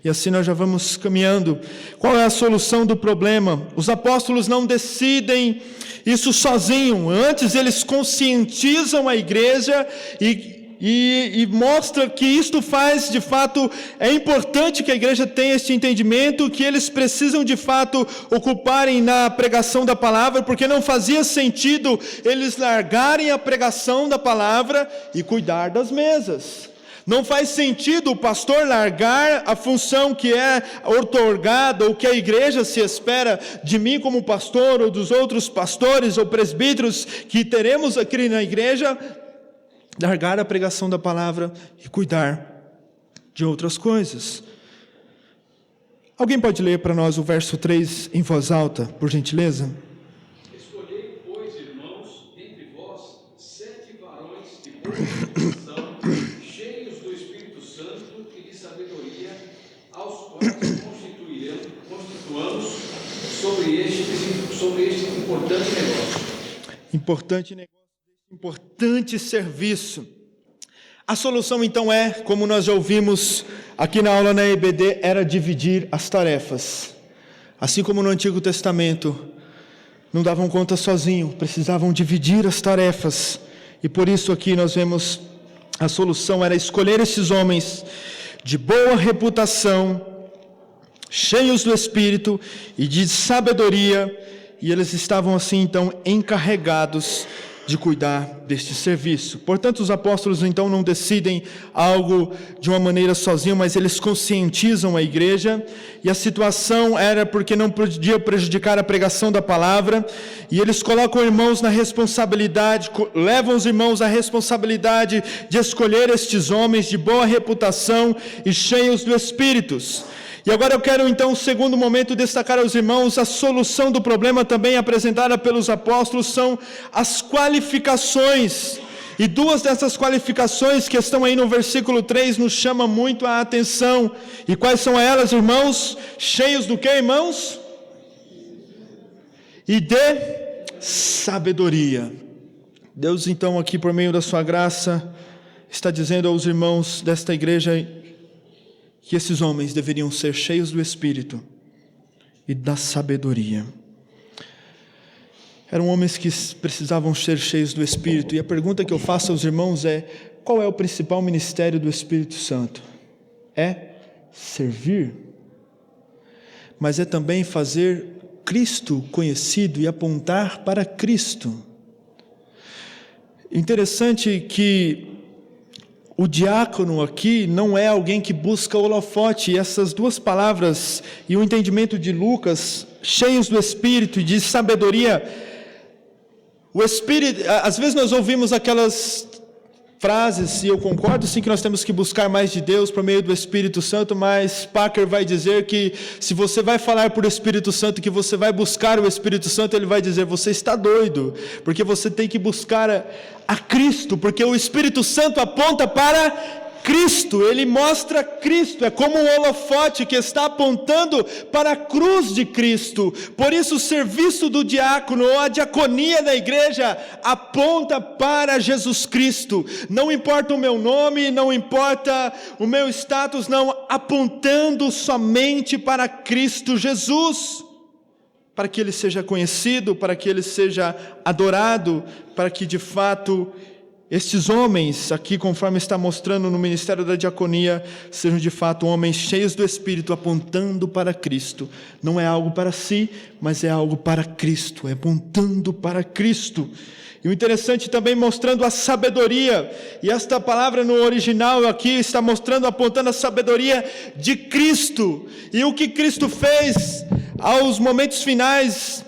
E assim nós já vamos caminhando. Qual é a solução do problema? Os apóstolos não decidem isso sozinhos. Antes eles conscientizam a igreja e mostra que isto faz, de fato, é importante que a igreja tenha este entendimento, que eles precisam, de fato, ocuparem na pregação da palavra, porque não fazia sentido eles largarem a pregação da palavra e cuidar das mesas. Não faz sentido o pastor largar a função que é outorgada, ou que a igreja se espera de mim como pastor, ou dos outros pastores ou presbíteros que teremos aqui na igreja, largar a pregação da palavra e cuidar de outras coisas. Alguém pode ler para nós o verso 3 em voz alta, por gentileza? Escolhei, pois, irmãos, entre vós, 7 varões de boa reputação, cheios do Espírito Santo e de sabedoria, aos quais constituamos sobre este importante negócio. Importante serviço. A solução então é, como nós já ouvimos aqui na aula na EBD, era dividir as tarefas. Assim como no Antigo Testamento, não davam conta sozinho, precisavam dividir as tarefas. E por isso aqui nós vemos a solução era escolher esses homens de boa reputação, cheios do Espírito e de sabedoria, e eles estavam assim então encarregados de cuidar deste serviço. Portanto, os apóstolos então não decidem algo de uma maneira sozinhos, mas eles conscientizam a igreja, e a situação era porque não podia prejudicar a pregação da palavra, e eles colocam irmãos na responsabilidade, levam os irmãos à responsabilidade de escolher estes homens de boa reputação e cheios do Espírito. E agora eu quero então, no segundo momento, destacar aos irmãos a solução do problema também apresentada pelos apóstolos, são as qualificações. E duas dessas qualificações que estão aí no versículo 3 nos chamam muito a atenção. E quais são elas, irmãos? Cheios do que, irmãos? E de sabedoria. Deus então aqui por meio da sua graça está dizendo aos irmãos desta igreja que esses homens deveriam ser cheios do Espírito e da sabedoria. Eram homens que precisavam ser cheios do Espírito, e a pergunta que eu faço aos irmãos é: qual é o principal ministério do Espírito Santo? É servir, mas é também fazer Cristo conhecido e apontar para Cristo. Interessante que o diácono aqui não é alguém que busca holofote, e essas duas palavras e o entendimento de Lucas, cheios do Espírito e de sabedoria, o Espírito, às vezes nós ouvimos aquelas frases, e eu concordo sim que nós temos que buscar mais de Deus por meio do Espírito Santo, mas Packer vai dizer que se você vai falar por Espírito Santo que você vai buscar o Espírito Santo, ele vai dizer: você está doido, porque você tem que buscar a Cristo, porque o Espírito Santo aponta para Cristo, ele mostra Cristo, é como um holofote que está apontando para a cruz de Cristo. Por isso o serviço do diácono ou a diaconia da igreja aponta para Jesus Cristo. Não importa o meu nome, não importa o meu status, não, apontando somente para Cristo Jesus, para que ele seja conhecido, para que ele seja adorado, para que de fato estes homens aqui, conforme está mostrando no ministério da diaconia, sejam de fato homens cheios do Espírito, apontando para Cristo. Não é algo para si, mas é algo para Cristo, é apontando para Cristo. E o interessante também mostrando a sabedoria, e esta palavra no original aqui está mostrando, apontando a sabedoria de Cristo, e o que Cristo fez aos momentos finais,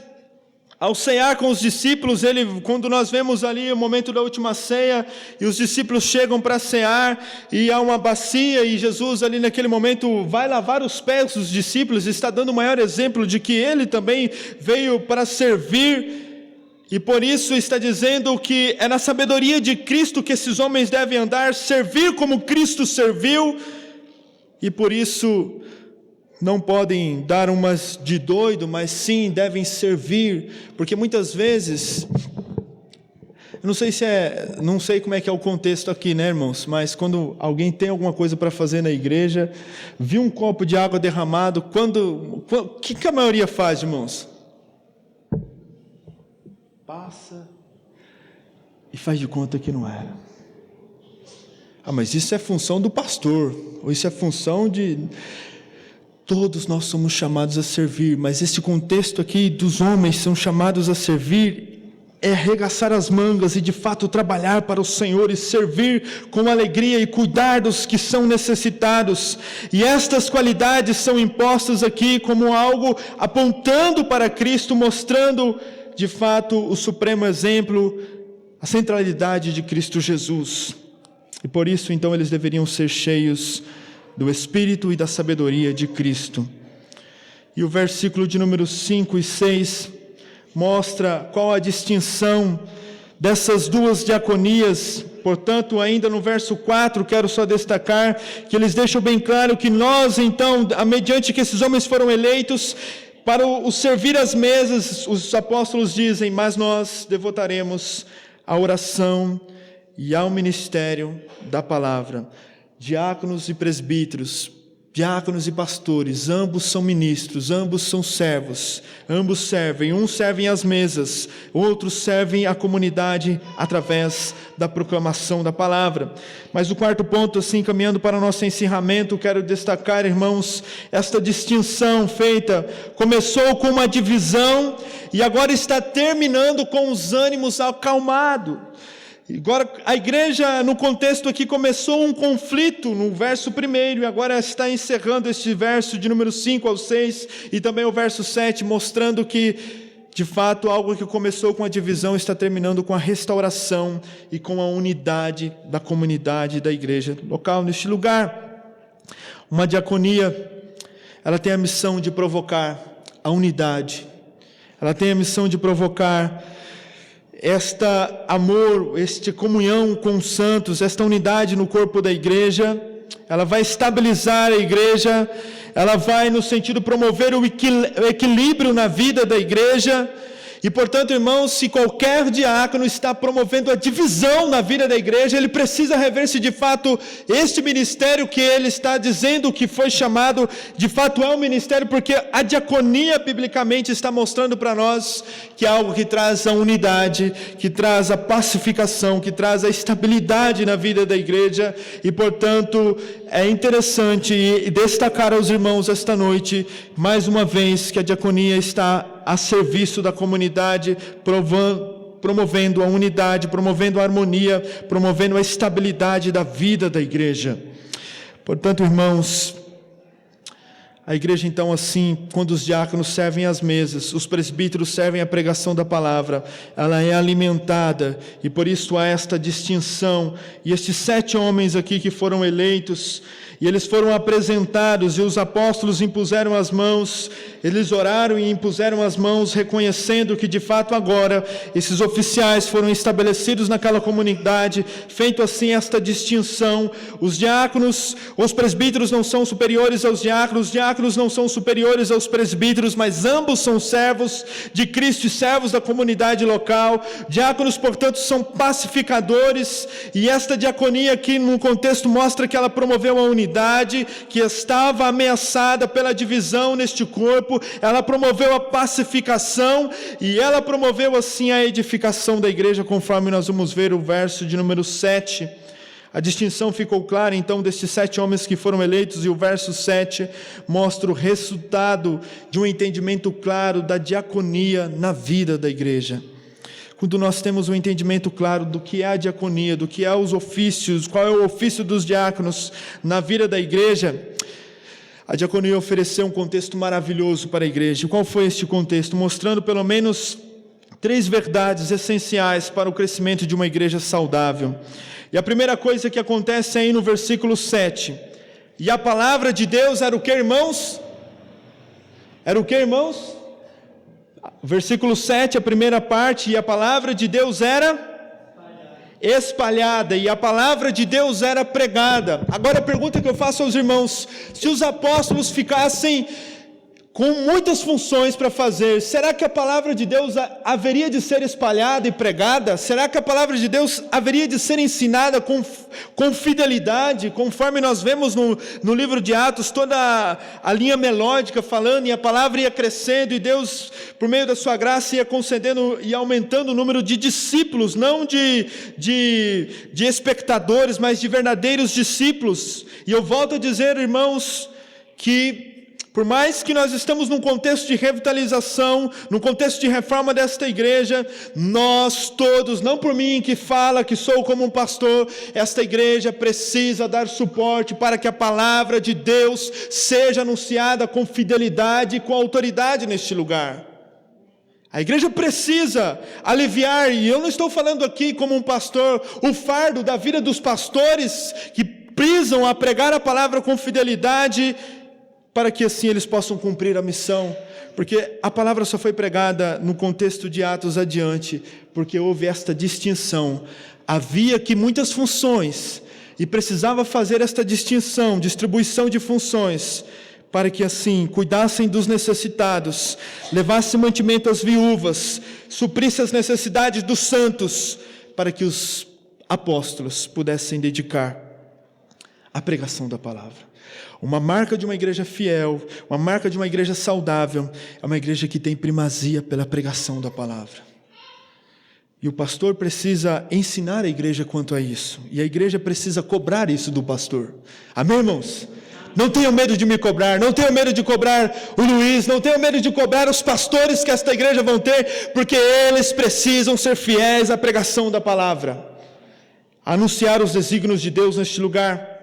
ao cear com os discípulos. Quando nós vemos ali o momento da última ceia, e os discípulos chegam para cear, e há uma bacia, e Jesus ali naquele momento vai lavar os pés dos discípulos, está dando o maior exemplo de que ele também veio para servir, e por isso está dizendo que é na sabedoria de Cristo que esses homens devem andar, servir como Cristo serviu, e por isso não podem dar umas de doido, mas sim devem servir, porque muitas vezes, não sei como é que é o contexto aqui, né, irmãos, mas quando alguém tem alguma coisa para fazer na igreja, viu um copo de água derramado, o que a maioria faz, irmãos? Passa e faz de conta que não era. Mas isso é função do pastor, ou isso é função de... Todos nós somos chamados a servir, mas esse contexto aqui dos homens são chamados a servir, é arregaçar as mangas e de fato trabalhar para o Senhor e servir com alegria e cuidar dos que são necessitados. E estas qualidades são impostas aqui como algo apontando para Cristo, mostrando de fato o supremo exemplo, a centralidade de Cristo Jesus. E por isso então eles deveriam ser cheios do Espírito e da sabedoria de Cristo. E o versículo de número 5 e 6 mostra qual a distinção dessas duas diaconias. Portanto, ainda no verso 4, quero só destacar que eles deixam bem claro que nós então, mediante que esses homens foram eleitos para o servir às mesas, os apóstolos dizem, mas nós devotaremos à oração e ao ministério da palavra. Diáconos e presbíteros, diáconos e pastores, ambos são ministros, ambos são servos, ambos servem, uns servem às mesas, outros servem à comunidade através da proclamação da palavra. Mas o quarto ponto, assim, caminhando para o nosso encerramento, quero destacar, irmãos, esta distinção feita, começou com uma divisão e agora está terminando com os ânimos acalmados. Agora, a igreja, no contexto aqui, começou um conflito no verso 1, e agora está encerrando este verso de número 5 ao 6, e também o verso 7, mostrando que, de fato, algo que começou com a divisão está terminando com a restauração e com a unidade da comunidade da igreja local neste lugar. Uma diaconia, ela tem a missão de provocar a unidade, ela tem a missão de provocar esta amor, esta comunhão com os santos, esta unidade no corpo da igreja. Ela vai estabilizar a igreja, ela vai no sentido de promover o equilíbrio na vida da igreja. E portanto, irmãos, se qualquer diácono está promovendo a divisão na vida da igreja, ele precisa rever se de fato este ministério que ele está dizendo que foi chamado, de fato é um ministério, porque a diaconia biblicamente está mostrando para nós que é algo que traz a unidade, que traz a pacificação, que traz a estabilidade na vida da igreja. E portanto, é interessante destacar aos irmãos esta noite, mais uma vez, que a diaconia está a serviço da comunidade, promovendo a unidade, promovendo a harmonia, promovendo a estabilidade da vida da igreja. Portanto, irmãos, a igreja então assim, quando os diáconos servem às mesas, os presbíteros servem à pregação da palavra, ela é alimentada, e por isso há esta distinção. E estes 7 homens aqui que foram eleitos, e eles foram apresentados, e os apóstolos impuseram as mãos, eles oraram e impuseram as mãos, reconhecendo que de fato agora esses oficiais foram estabelecidos naquela comunidade, feito assim esta distinção. Os diáconos, os presbíteros não são superiores aos diáconos, os diáconos não são superiores aos presbíteros, mas ambos são servos de Cristo e servos da comunidade local. Diáconos, portanto, são pacificadores, e esta diaconia aqui no contexto mostra que ela promoveu a unidade que estava ameaçada pela divisão neste corpo. Ela promoveu a pacificação e ela promoveu assim a edificação da igreja, conforme nós vamos ver o verso de número 7. A distinção ficou clara então destes 7 homens que foram eleitos, e o verso 7 mostra o resultado de um entendimento claro da diaconia na vida da igreja. Quando nós temos um entendimento claro do que é a diaconia, do que é os ofícios, qual é o ofício dos diáconos na vida da igreja, a diaconia ofereceu um contexto maravilhoso para a igreja. Qual foi este contexto? Mostrando pelo menos 3 verdades essenciais para o crescimento de uma igreja saudável. E a primeira coisa que acontece aí no versículo 7, e a palavra de Deus era o que, irmãos? Era o que, irmãos? Versículo 7, a primeira parte, e a palavra de Deus era espalhada e a palavra de Deus era pregada. Agora a pergunta que eu faço aos irmãos: se os apóstolos ficassem com muitas funções para fazer, será que a palavra de Deus haveria de ser espalhada e pregada? Será que a palavra de Deus haveria de ser ensinada com fidelidade, conforme nós vemos no livro de Atos, toda a linha melódica falando, e a palavra ia crescendo, e Deus, por meio da sua graça, ia concedendo e aumentando o número de discípulos, não de espectadores, mas de verdadeiros discípulos. E eu volto a dizer, irmãos, que por mais que nós estamos num contexto de revitalização, num contexto de reforma desta igreja, nós todos, não por mim que fala que sou como um pastor, esta igreja precisa dar suporte para que a palavra de Deus seja anunciada com fidelidade e com autoridade neste lugar. A igreja precisa aliviar, e eu não estou falando aqui como um pastor, o fardo da vida dos pastores que prisam a pregar a palavra com fidelidade, para que assim eles possam cumprir a missão, porque a palavra só foi pregada no contexto de Atos adiante, porque houve esta distinção. Havia aqui muitas funções, e precisava fazer esta distinção, distribuição de funções, para que assim cuidassem dos necessitados, levassem mantimento às viúvas, suprissem as necessidades dos santos, para que os apóstolos pudessem dedicar à pregação da palavra. Uma marca de uma igreja fiel, uma marca de uma igreja saudável, é uma igreja que tem primazia pela pregação da palavra. E o pastor precisa ensinar a igreja quanto a isso, e a igreja precisa cobrar isso do pastor. Amém, irmãos? Não tenham medo de me cobrar, não tenham medo de cobrar o Luiz, não tenham medo de cobrar os pastores que esta igreja vão ter, porque eles precisam ser fiéis à pregação da palavra, anunciar os desígnios de Deus neste lugar.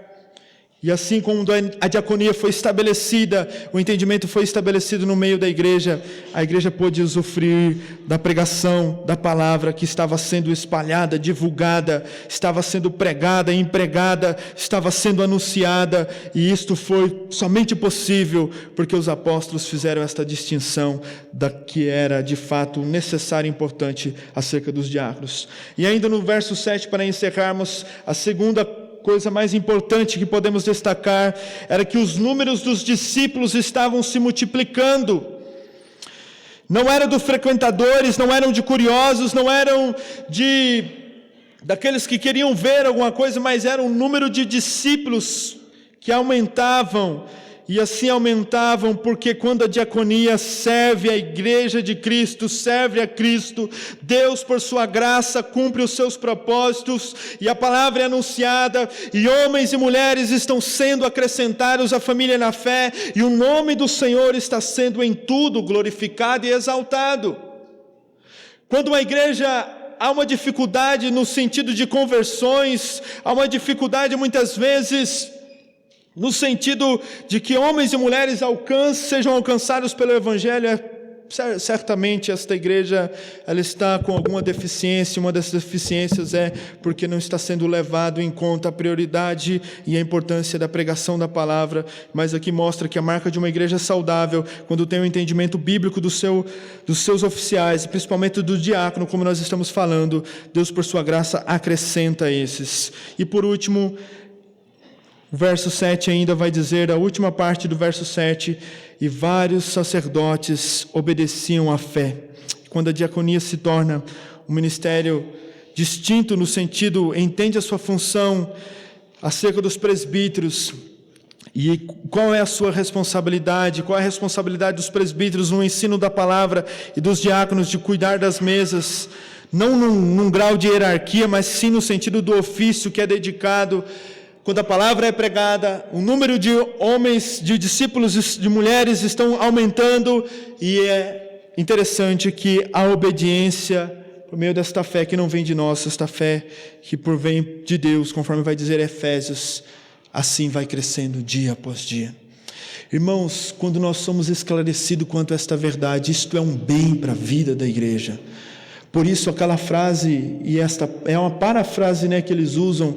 E assim como a diaconia foi estabelecida, o entendimento foi estabelecido no meio da igreja, a igreja pôde usufruir da pregação da palavra que estava sendo espalhada, divulgada, estava sendo pregada, empregada, estava sendo anunciada, e isto foi somente possível porque os apóstolos fizeram esta distinção da que era de fato necessária e importante acerca dos diáconos. E ainda no verso 7, para encerrarmos, a segunda coisa mais importante que podemos destacar era que os números dos discípulos estavam se multiplicando. Não eram dos frequentadores, não eram de curiosos, não eram daqueles que queriam ver alguma coisa, mas era um número de discípulos que aumentavam. E assim aumentavam, porque quando a diaconia serve a igreja de Cristo, serve a Cristo, Deus por sua graça cumpre os seus propósitos, e a palavra é anunciada, e homens e mulheres estão sendo acrescentados à família na fé, e o nome do Senhor está sendo em tudo glorificado e exaltado. Quando uma igreja há uma dificuldade no sentido de conversões, há uma dificuldade muitas vezes no sentido de que homens e mulheres sejam alcançados pelo Evangelho, certamente esta igreja ela está com alguma deficiência. Uma das deficiências é porque não está sendo levado em conta a prioridade e a importância da pregação da palavra. Mas aqui mostra que a marca de uma igreja saudável, quando tem o entendimento bíblico dos seus oficiais, principalmente do diácono, como nós estamos falando, Deus por sua graça acrescenta esses. E por último, o verso 7 ainda vai dizer, a última parte do verso 7, e vários sacerdotes obedeciam à fé. Quando a diaconia se torna um ministério distinto no sentido, entende a sua função acerca dos presbíteros, e qual é a sua responsabilidade, qual é a responsabilidade dos presbíteros no ensino da palavra e dos diáconos de cuidar das mesas, não num grau de hierarquia, mas sim no sentido do ofício que é dedicado. Quando a palavra é pregada, o número de homens, de discípulos, de mulheres estão aumentando, e é interessante que a obediência, por meio desta fé que não vem de nós, esta fé que vem de Deus, conforme vai dizer Efésios, assim vai crescendo dia após dia. Irmãos, quando nós somos esclarecidos quanto a esta verdade, isto é um bem para a vida da igreja. Por isso aquela frase, e esta é uma parafrase, né, que eles usam,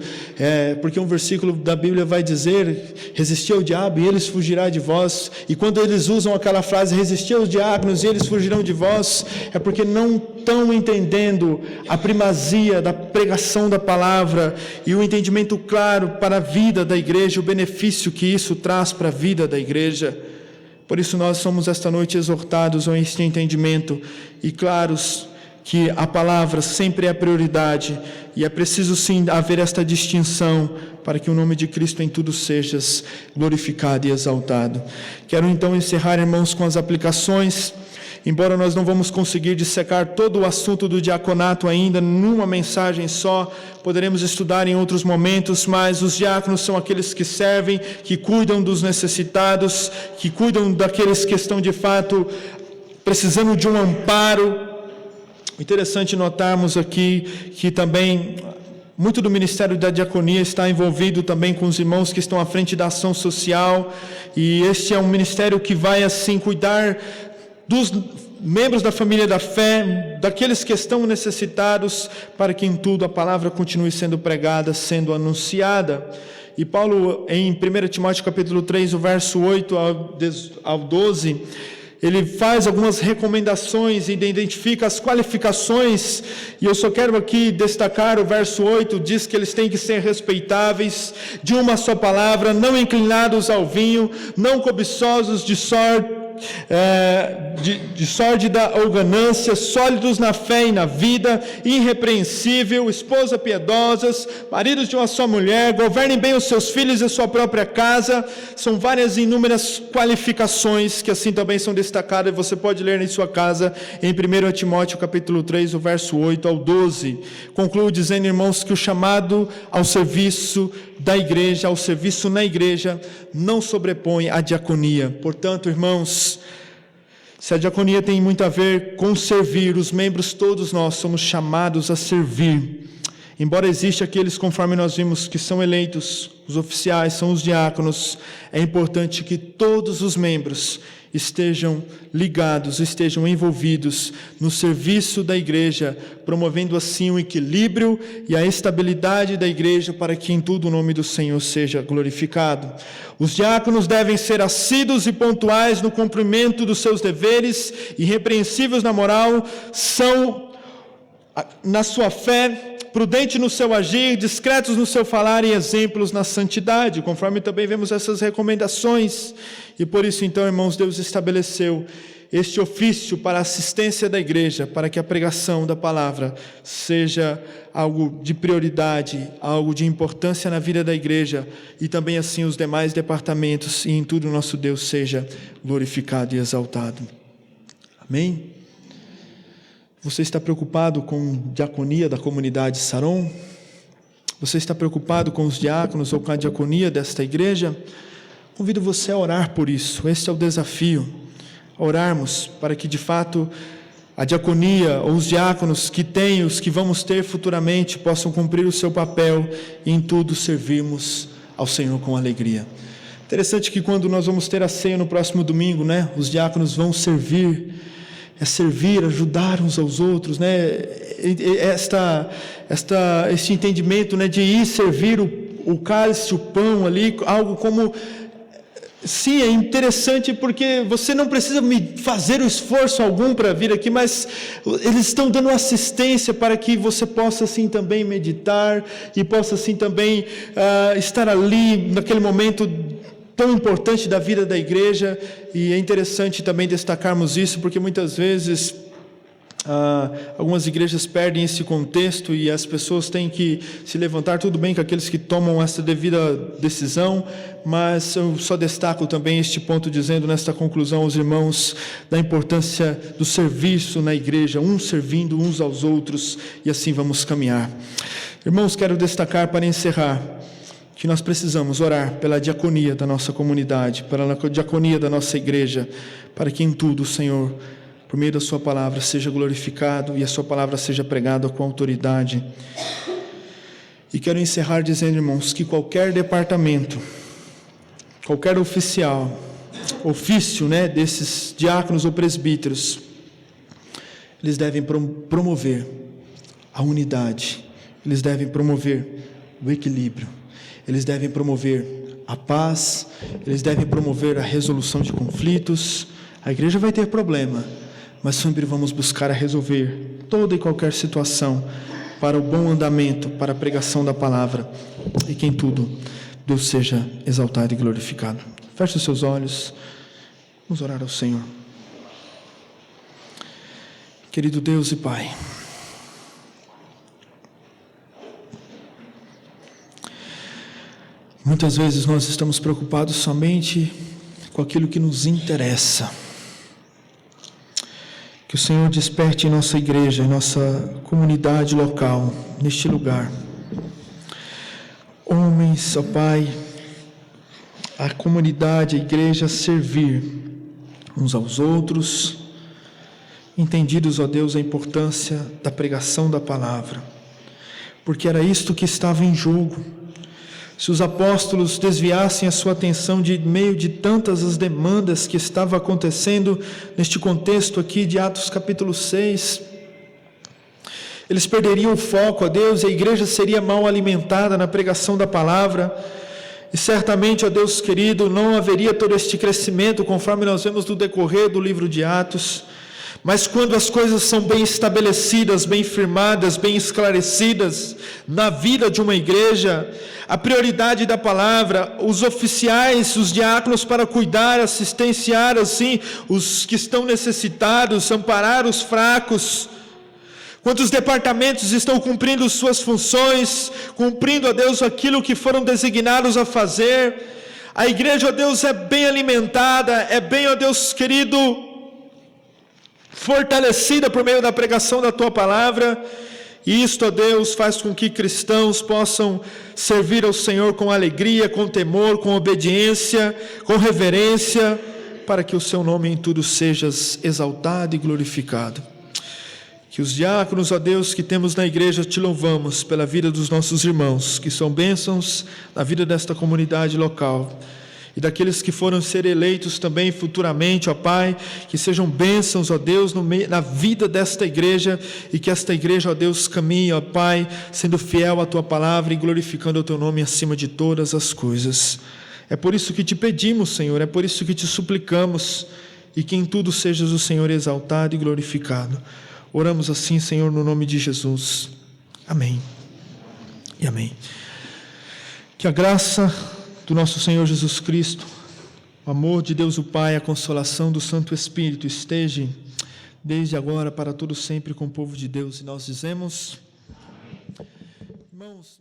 porque um versículo da Bíblia vai dizer: resisti ao diabo e eles fugirá de vós. E quando eles usam aquela frase, resisti aos diáconos e eles fugirão de vós, é porque não estão entendendo a primazia da pregação da palavra e o entendimento claro para a vida da igreja, o benefício que isso traz para a vida da igreja. Por isso nós somos esta noite exortados a este entendimento e claros que a palavra sempre é a prioridade e é preciso sim haver esta distinção para que o nome de Cristo em tudo seja glorificado e exaltado. Quero então encerrar, irmãos, com as aplicações. Embora nós não vamos conseguir dissecar todo o assunto do diaconato ainda numa mensagem só, poderemos estudar em outros momentos, mas os diáconos são aqueles que servem, que cuidam dos necessitados, que cuidam daqueles que estão de fato precisando de um amparo. Interessante notarmos aqui que também muito do ministério da diaconia está envolvido também com os irmãos que estão à frente da ação social, e este é um ministério que vai assim cuidar dos membros da família da fé, daqueles que estão necessitados, para que em tudo a palavra continue sendo pregada, sendo anunciada. E Paulo, em 1 Timóteo capítulo 3, o verso 8 ao 12, ele faz algumas recomendações e identifica as qualificações, e eu só quero aqui destacar o verso 8, diz que eles têm que ser respeitáveis, de uma só palavra, não inclinados ao vinho, não cobiçosos de sórdida ou ganância, sólidos na fé e na vida, irrepreensível, esposa piedosas, maridos de uma só mulher, governem bem os seus filhos e a sua própria casa. São várias e inúmeras qualificações que assim também são destacadas, você pode ler em sua casa, em 1 Timóteo capítulo 3, o verso 8 ao 12. Concluo dizendo, irmãos, que o chamado ao serviço da igreja, ao serviço na igreja, não sobrepõe a diaconia. Portanto, irmãos, se a diaconia tem muito a ver com servir, os membros, todos nós somos chamados a servir. Embora existam aqueles, conforme nós vimos, que são eleitos, os oficiais, são os diáconos, é importante que todos os membros estejam ligados, estejam envolvidos no serviço da igreja, promovendo assim o equilíbrio e a estabilidade da igreja, para que em tudo o nome do Senhor seja glorificado. Os diáconos devem ser assíduos e pontuais no cumprimento dos seus deveres, irrepreensíveis na moral, são na sua fé, prudente no seu agir, discretos no seu falar e exemplos na santidade, conforme também vemos essas recomendações. E por isso então, irmãos, Deus estabeleceu este ofício para a assistência da igreja, para que a pregação da palavra seja algo de prioridade, algo de importância na vida da igreja, e também assim os demais departamentos, e em tudo o nosso Deus seja glorificado e exaltado. Amém? Você está preocupado com a diaconia da comunidade Saron? Você está preocupado com os diáconos ou com a diaconia desta igreja? Convido você a orar por isso. Este é o desafio. Orarmos para que de fato a diaconia ou os diáconos que têm, os que vamos ter futuramente, possam cumprir o seu papel e em tudo servirmos ao Senhor com alegria. Interessante que quando nós vamos ter a ceia no próximo domingo, né, os diáconos vão servir, ajudar uns aos outros, né? Este entendimento, né, de ir servir o cálice, o pão ali, algo como... Sim, é interessante porque você não precisa fazer o esforço algum para vir aqui, mas eles estão dando assistência para que você possa assim também meditar e possa assim também estar ali naquele momento tão importante da vida da igreja. E é interessante também destacarmos isso, porque muitas vezes algumas igrejas perdem esse contexto e as pessoas têm que se levantar. Tudo bem com aqueles que tomam essa devida decisão, mas eu só destaco também este ponto, dizendo nesta conclusão aos irmãos da importância do serviço na igreja, uns servindo uns aos outros, e assim vamos caminhar. Irmãos, quero destacar para encerrar que nós precisamos orar pela diaconia da nossa comunidade, pela diaconia da nossa igreja, para que em tudo o Senhor, por meio da sua palavra, seja glorificado e a sua palavra seja pregada com autoridade. E quero encerrar dizendo, irmãos, que qualquer departamento, qualquer ofício, né, desses diáconos ou presbíteros, eles devem promover a unidade, eles devem promover o equilíbrio, eles devem promover a paz, eles devem promover a resolução de conflitos. A igreja vai ter problema, mas sempre vamos buscar a resolver toda e qualquer situação para o bom andamento, para a pregação da palavra, e que em tudo Deus seja exaltado e glorificado. Feche os seus olhos, vamos orar ao Senhor. Querido Deus e Pai, muitas vezes nós estamos preocupados somente com aquilo que nos interessa. Que o Senhor desperte em nossa igreja, em nossa comunidade local, neste lugar, homens, ó Pai, a comunidade, a igreja servir uns aos outros, entendidos, ó Deus, a importância da pregação da palavra, porque era isto que estava em jogo. Se os apóstolos desviassem a sua atenção de meio de tantas as demandas que estavam acontecendo neste contexto aqui de Atos capítulo 6, eles perderiam o foco, ó Deus, e a igreja seria mal alimentada na pregação da palavra, e certamente, ó Deus querido, não haveria todo este crescimento conforme nós vemos no decorrer do livro de Atos. Mas quando as coisas são bem estabelecidas, bem firmadas, bem esclarecidas na vida de uma igreja, a prioridade da palavra, os oficiais, os diáconos para cuidar, assistenciar assim os que estão necessitados, amparar os fracos, quando os departamentos estão cumprindo suas funções, cumprindo, ó Deus, aquilo que foram designados a fazer, a igreja, ó Deus, é bem alimentada, é bem, ó Deus querido, fortalecida por meio da pregação da Tua palavra, e isto, ó Deus, faz com que cristãos possam servir ao Senhor com alegria, com temor, com obediência, com reverência, para que o Seu nome em tudo seja exaltado e glorificado. Que os diáconos, ó Deus, que temos na igreja, Te louvamos pela vida dos nossos irmãos, que são bênçãos na vida desta comunidade local, e daqueles que foram ser eleitos também futuramente, ó Pai, que sejam bênçãos, ó Deus, na vida desta igreja, e que esta igreja, ó Deus, caminhe, ó Pai, sendo fiel à Tua palavra e glorificando o Teu nome acima de todas as coisas. É por isso que Te pedimos, Senhor, é por isso que Te suplicamos, e que em tudo sejas o Senhor exaltado e glorificado. Oramos assim, Senhor, no nome de Jesus. Amém e amém. Que a graça do nosso Senhor Jesus Cristo, o amor de Deus o Pai, a consolação do Santo Espírito esteja desde agora para todo sempre com o povo de Deus. E nós dizemos, irmãos...